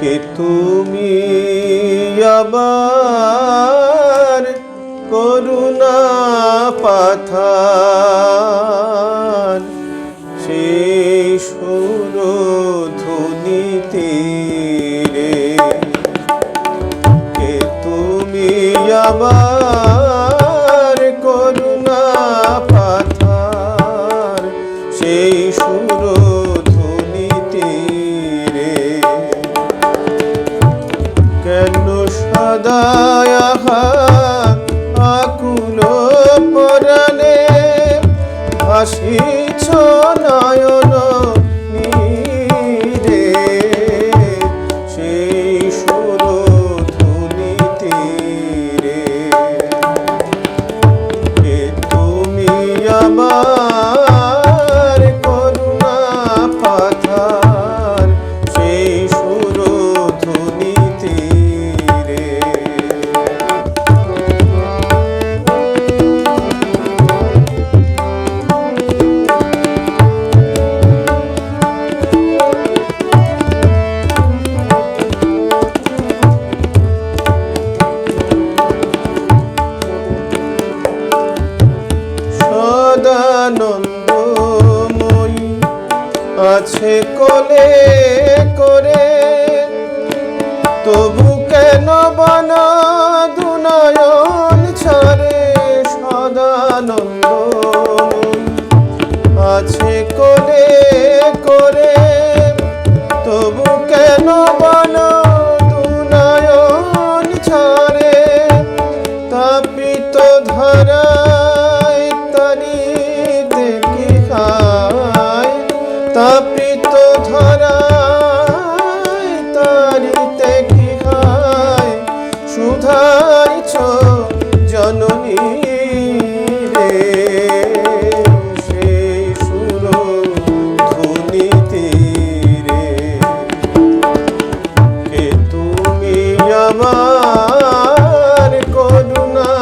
কে তুমি আবার করুণা পাথার সেই সুরধুনীতে রে। কে তুমি আবার করুণা পাথার সেই সুরধুনীতে রে। কেন সদায় আকুল পরাণে ভাসিছ নয়ন নীরে সেই সুরধুনীতে রে। কে তুমি আমার করুণা পাথার সেই সুরধুনীতে রে। সদানন্দময়ী আছে কোলে করে, তবু কেন বন দুনয়ন ছাড়ে। সদানন্দময়ী আছে কোলে করে, তবু কেন বন দুনয়ন ছাড়ে। তাপিত ধরায় তারিতে কি খায়, তাপিত ধরায় তারিতে কি খায়। সুধাইছ জননী রে সেই সুরধুনীতে রে। কে তুমি আমার করুণা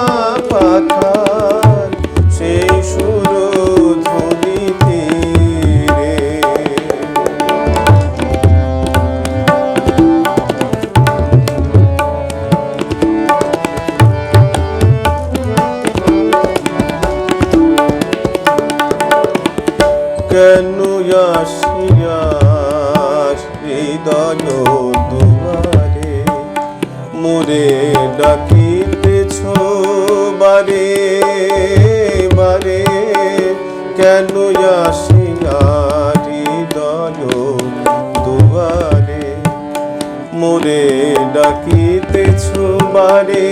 পাথার সেই সুরধুনীতে রে। কেন আসিয়াস হৃদয় দুয়ারে, মোরে ডাকিতেছ বারে বারে। কেন আসিয়া হৃদয় দুয়ারে, মোরে ডাকিতেছ বারে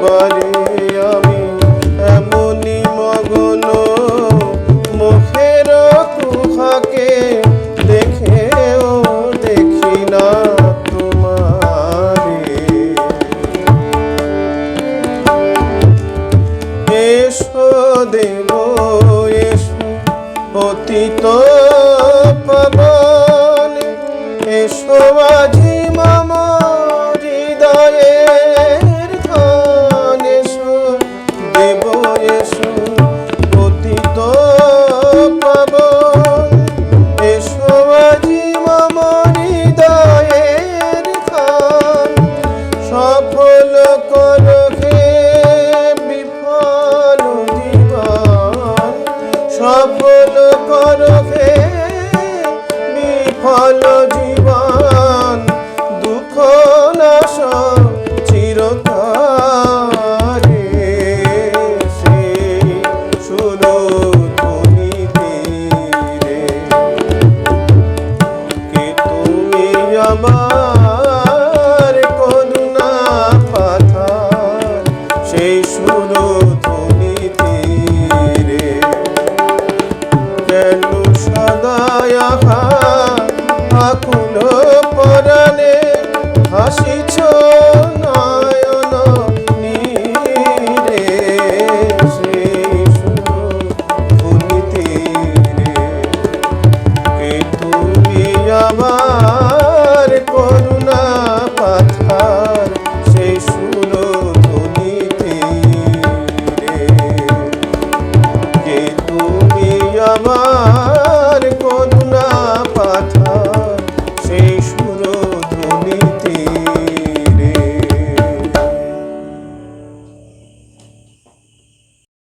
বারে। আমি এমনি মগন মুখের কুহাকে দেখেও দেখি না তোমারে। এসো দেব এসো পতিত পাবন, এসো আজি মম হৃদয়ের ধন। এসো দেব এসো পতিত পাবন, এসো আজি মম হৃদয়ের ধন। সফল করো হে বিফল জীবন, সফল করো হে বিফল জীবন। দুঃখ নাশ চিরতরে সেই সুরধুনীতে রে। কে তুমি আমার করুণা পাথার সেই সুরধুনীতে রে। কেন সদায় আকুল পরাণে ভাসিছ